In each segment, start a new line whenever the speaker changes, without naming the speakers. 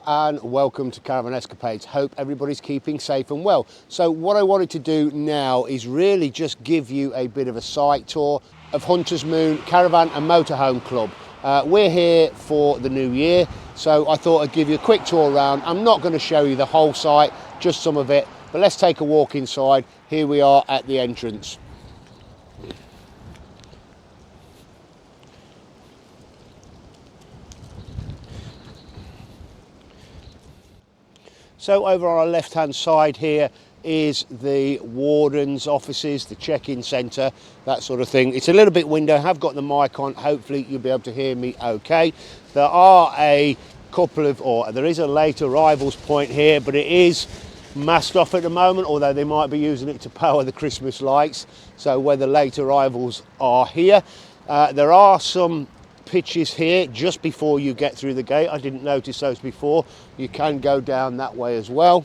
and welcome to Caravan Escapades. Hope everybody's keeping safe and well. So what I wanted to do now is really just give you a bit of a site tour of Hunter's Moon Caravan and Motorhome Club. We're here for the new year, so I thought I'd give you a quick tour around. I'm not going to show you the whole site, just some of it, but let's take a walk inside. Here we are at the entrance. So over on our left hand side here is the warden's offices, the check-in centre, that sort of thing. It's a little bit window. I have got the mic on, hopefully you'll be able to hear me okay. There are a couple of, or there is a late arrivals point here, but it is masked off at the moment, although they might be using it to power the Christmas lights. So where the late arrivals are here. There are some pitches here just before you get through the gate. I didn't notice those before. You can go down that way as well.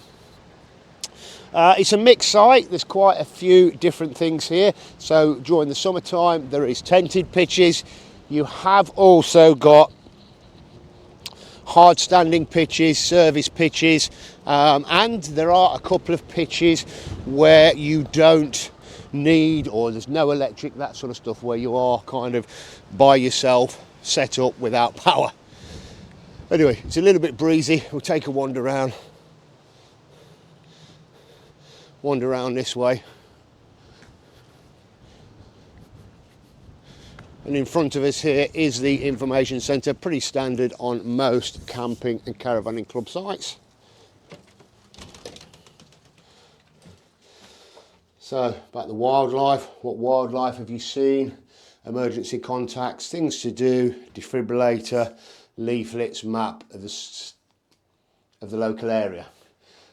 It's a mixed site. There's quite a few different things here. So during the summertime there is tented pitches. You have also got hard standing pitches, service pitches, and there are a couple of pitches where you don't need, or there's no electric, that sort of stuff, where you are kind of by yourself, set up without power. Anyway, it's a little bit breezy. We'll take a wander around this way, and in front of us here is the information centre, pretty standard on most camping and caravanning club sites. So about the wildlife, what wildlife have you seen, emergency contacts, things to do, defibrillator, leaflets, map of the local area.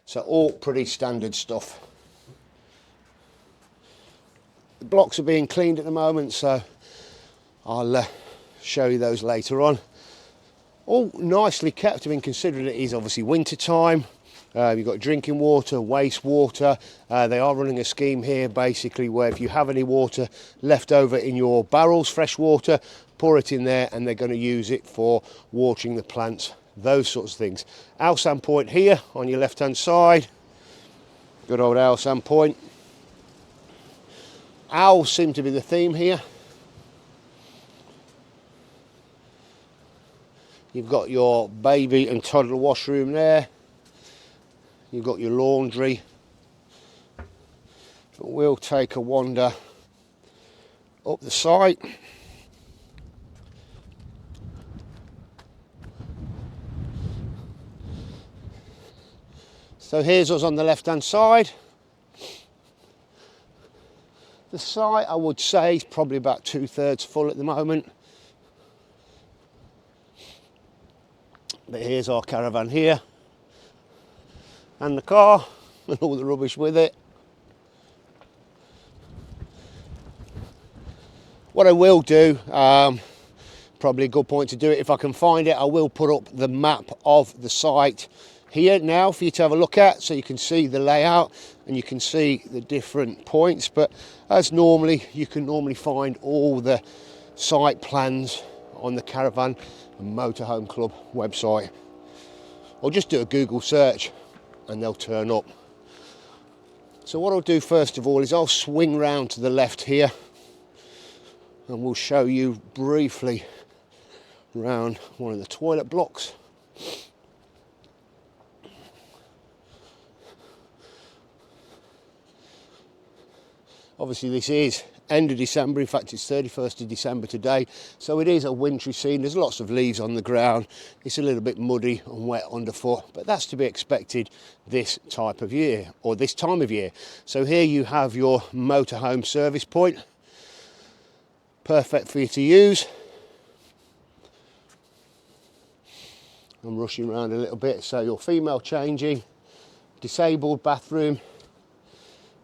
So all pretty standard stuff. The blocks are being cleaned at the moment, so I'll show you those later on. All nicely kept. I mean, considering it is obviously winter time. You've got drinking water, wastewater. They are running a scheme here basically where if you have any water left over in your barrels, fresh water, pour it in there and they're going to use it for watering the plants, those sorts of things. Alsan point here on your left hand side. Good old Alsan point. Owls seem to be the theme here. You've got your baby and toddler washroom there. You've got your laundry. But we'll take a wander up the site. So here's us on the left hand side. The site, I would say, is probably about 2/3 full at the moment. But here's our caravan here. And the car, and all the rubbish with it. What I will do, probably a good point to do it if I can find it, I will put up the map of the site here now for you to have a look at, so you can see the layout and you can see the different points. But as normally, you can normally find all the site plans on the Caravan and Motorhome Club website, or just do a Google search and they'll turn up. So what I'll do first of all is I'll swing round to the left here and we'll show you briefly around one of the toilet blocks. Obviously this is end of December, in fact it's 31st of December today, so it is a wintry scene. There's lots of leaves on the ground, it's a little bit muddy and wet underfoot, but that's to be expected this type of year, or this time of year. So here you have your motorhome service point, perfect for you to use. I'm rushing around a little bit. So your female changing, disabled bathroom,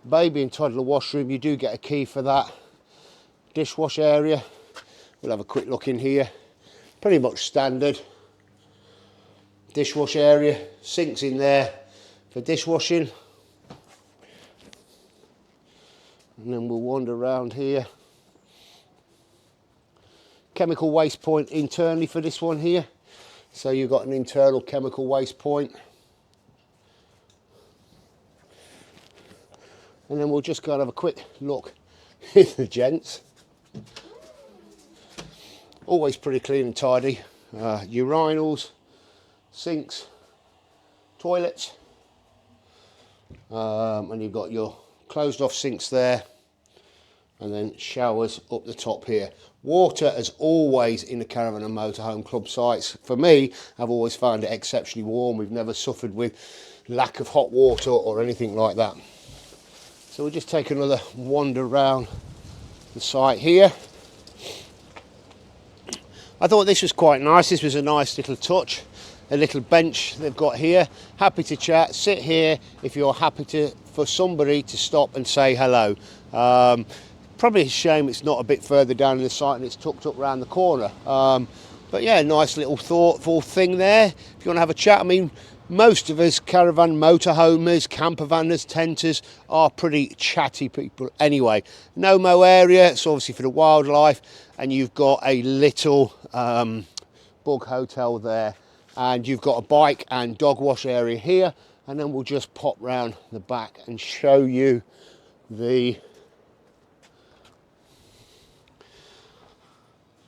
baby and toddler washroom, you do get a key for that. Dishwash area, we'll have a quick look in here, pretty much standard. Dishwash area, sinks in there for dishwashing. And then we'll wander around here. Chemical waste point internally for this one here. So you've got an internal chemical waste point. And then we'll just go and have a quick look in the gents. Always pretty clean and tidy. Urinals, sinks, toilets, and you've got your closed off sinks there, and then showers up the top here. Water, as always, in the Caravan and Motorhome Club sites, for me, I've always found it exceptionally warm. We've never suffered with lack of hot water or anything like that. So we'll just take another wander around the site here. I thought this was quite nice. This was a nice little touch. A little bench they've got here. Happy to chat, sit here if you're happy for somebody to stop and say hello. Probably a shame it's not a bit further down in the site and it's tucked up around the corner. But yeah, nice little thoughtful thing there. If you want to have a chat, I mean, most of us caravan motorhomers, campervanners, tenters are pretty chatty people anyway. No mow area, it's obviously for the wildlife, and you've got a little bug hotel there, and you've got a bike and dog wash area here, and then we'll just pop round the back and show you the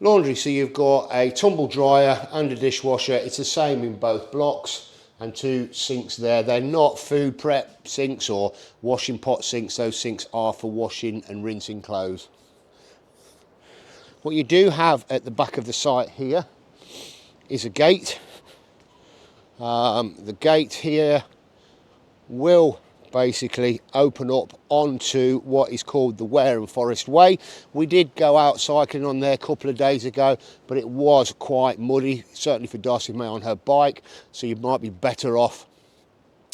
laundry. So you've got a tumble dryer and a dishwasher. It's the same in both blocks, and two sinks there. They're not food prep sinks or washing pot sinks. Those sinks are for washing and rinsing clothes. What you do have at the back of the site here is a gate. The gate here will basically open up onto what is called the Wareham Forest Way. We did go out cycling on there a couple of days ago, but it was quite muddy, certainly for Darcy May on her bike, so you might be better off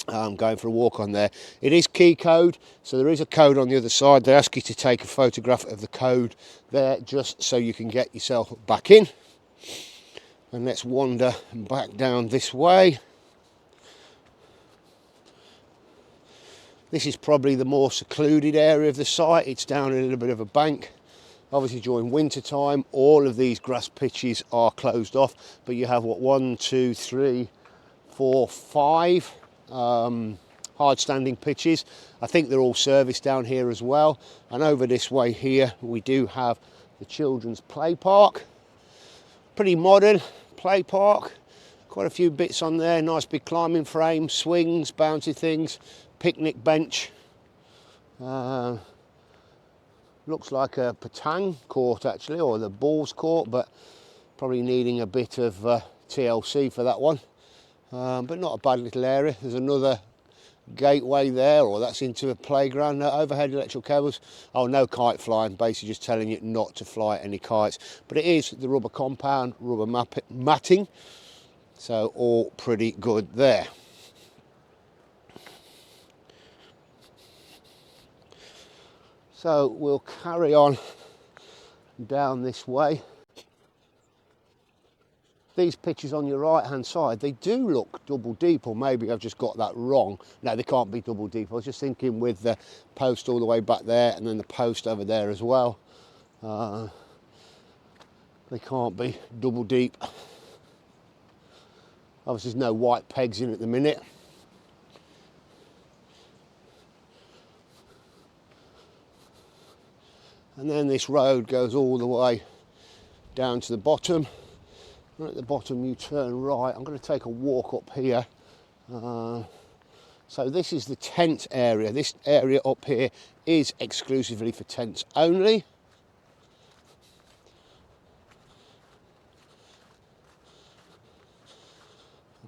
going for a walk on there. It is key code, so there is a code on the other side. They ask you to take a photograph of the code there just so you can get yourself back in. And let's wander back down this way. This is probably the more secluded area of the site. It's down a little bit of a bank. Obviously during winter time, all of these grass pitches are closed off, but you have what, 1, 2, 3, 4, 5 hard standing pitches. I think they're all serviced down here as well. And over this way here, we do have the children's play park. Pretty modern play park. Quite a few bits on there. Nice big climbing frame, swings, bouncy things. Picnic bench. Looks like a petang court actually, or the balls court, but probably needing a bit of TLC for that one. But not a bad little area. There's another gateway there, or that's into a playground. No overhead electrical cables. Oh, no kite flying, basically just telling you not to fly any kites. But it is the rubber compound, rubber matting, so all pretty good there. So we'll carry on down this way. These pictures on your right hand side, they do look double deep, or maybe I've just got that wrong. No, they can't be double deep. I was just thinking with the post all the way back there and then the post over there as well. They can't be double deep. Obviously there's no white pegs in at the minute. And then this road goes all the way down to the bottom. And at the bottom you turn right. I'm going to take a walk up here. So this is the tent area. This area up here is exclusively for tents only.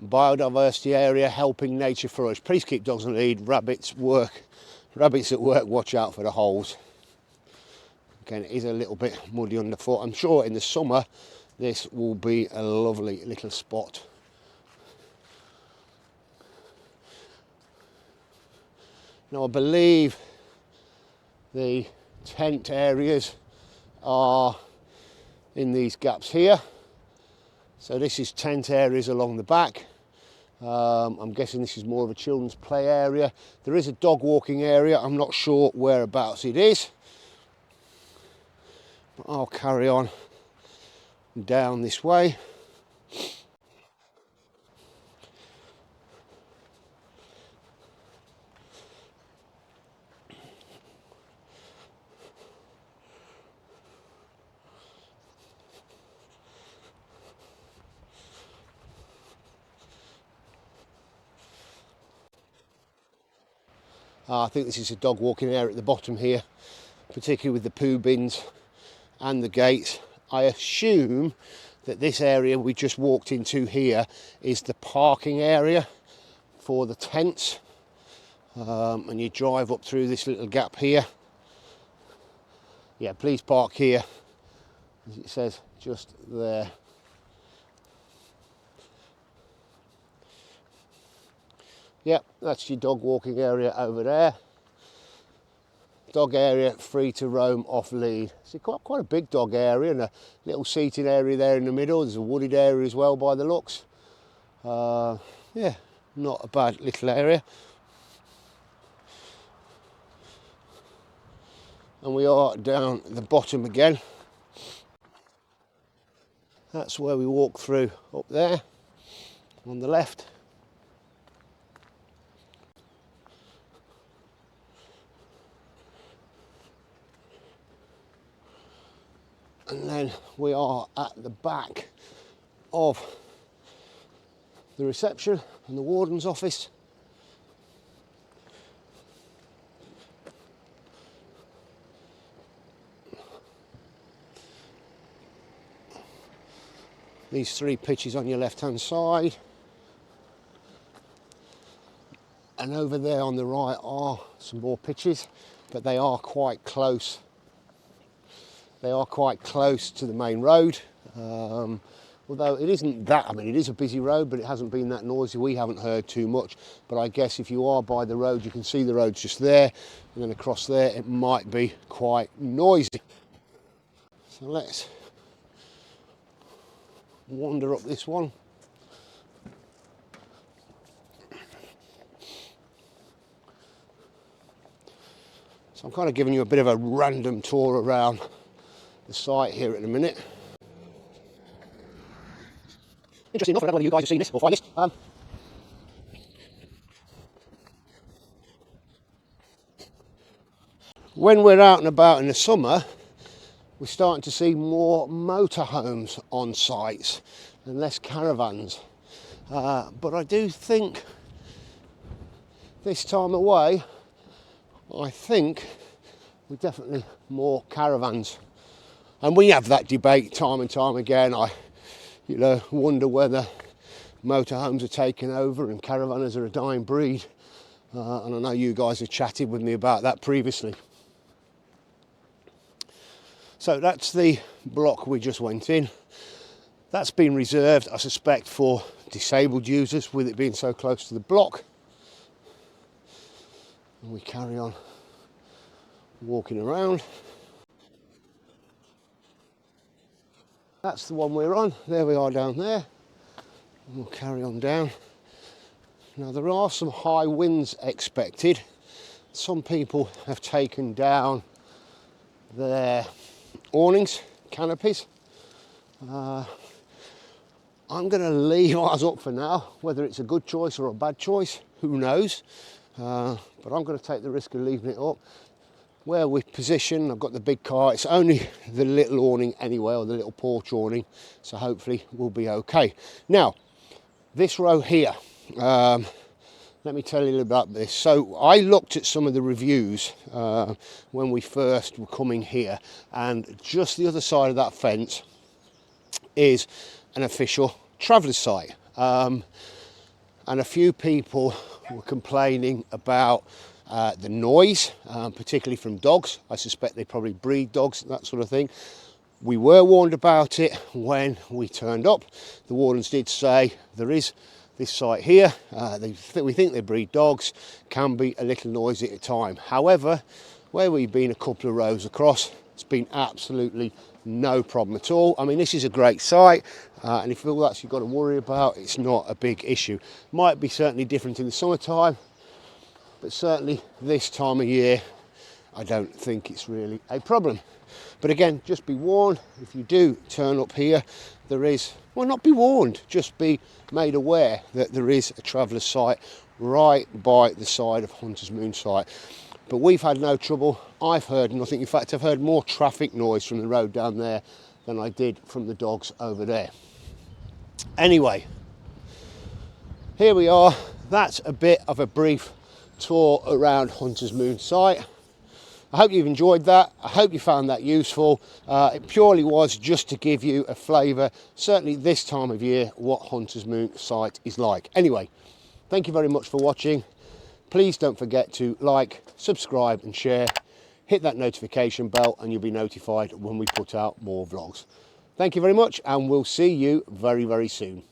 Biodiversity area, helping nature for us. Please keep dogs on the lead. Rabbits at work, watch out for the holes. Again, it is a little bit muddy underfoot. I'm sure in the summer this will be a lovely little spot. Now I believe the tent areas are in these gaps here. So this is tent areas along the back. I'm guessing this is more of a children's play area. There is a dog walking area. I'm not sure whereabouts it is. I'll carry on down this way. I think this is a dog walking area at the bottom here, particularly with the poo bins and the gates. I assume that this area we just walked into here is the parking area for the tents, and you drive up through this little gap here. Yeah, please park here, as it says just there. Yep, that's your dog walking area over there. Dog area free to roam off lead. It's quite a big dog area and a little seating area there in the middle. There's a wooded area as well by the looks. Yeah, not a bad little area. And we are down at the bottom again. That's where we walk through up there on the left. And then we are at the back of the reception and the warden's office. These 3 pitches on your left hand side. And over there on the right are some more pitches, but they are quite close. They are quite close to the main road, although it isn't that, I mean it is a busy road, but it hasn't been that noisy. We haven't heard too much, but I guess if you are by the road, you can see the road's just there, and then across there it might be quite noisy. So let's wander up this one. So I'm kind of giving you a bit of a random tour around the site here at the minute. Interesting enough, I don't know whether you guys have seen this or find this. When we're out and about in the summer, we're starting to see more motorhomes on sites and less caravans. But I do think this time away, I think we're definitely more caravans. And we have that debate time and time again. I wonder whether motorhomes are taking over and caravanners are a dying breed. And I know you guys have chatted with me about that previously. So that's the block we just went in. That's been reserved, I suspect, for disabled users, with it being so close to the block. And we carry on walking around. That's the one we're on. There we are down there. And we'll carry on down. Now there are some high winds expected. Some people have taken down their awnings, canopies. I'm going to leave ours up for now. Whether it's a good choice or a bad choice, who knows? But I'm going to take the risk of leaving it up. Where we're positioned, I've got the big car. It's only the little awning anyway, or the little porch awning, so hopefully we'll be okay. Now, this row here, let me tell you about this. So I looked at some of the reviews when we first were coming here, and just the other side of that fence is an official traveller's site. And a few people were complaining about the noise, particularly from dogs. I suspect they probably breed dogs, that sort of thing. We were warned about it when we turned up. The wardens did say there is this site here. We think they breed dogs, can be a little noisy at a time. However, where we've been a couple of rows across, it's been absolutely no problem at all. I mean, this is a great site, and if all that's you've got to worry about, it's not a big issue. Might be certainly different in the summertime, but certainly this time of year, I don't think it's really a problem. But again, just be warned, if you do turn up here, there is, well, not be warned, just be made aware that there is a traveller's site right by the side of Hunter's Moon site. But we've had no trouble. I've heard nothing. In fact, I've heard more traffic noise from the road down there than I did from the dogs over there. Anyway, here we are. That's a bit of a brief tour around Hunter's Moon site. I hope you've enjoyed that. I hope you found that useful. It purely was just to give you a flavour, certainly this time of year, what Hunter's Moon site is like. Anyway, thank you very much for watching. Please don't forget to like, subscribe and share. Hit that notification bell and you'll be notified when we put out more vlogs. Thank you very much, and we'll see you very, very soon.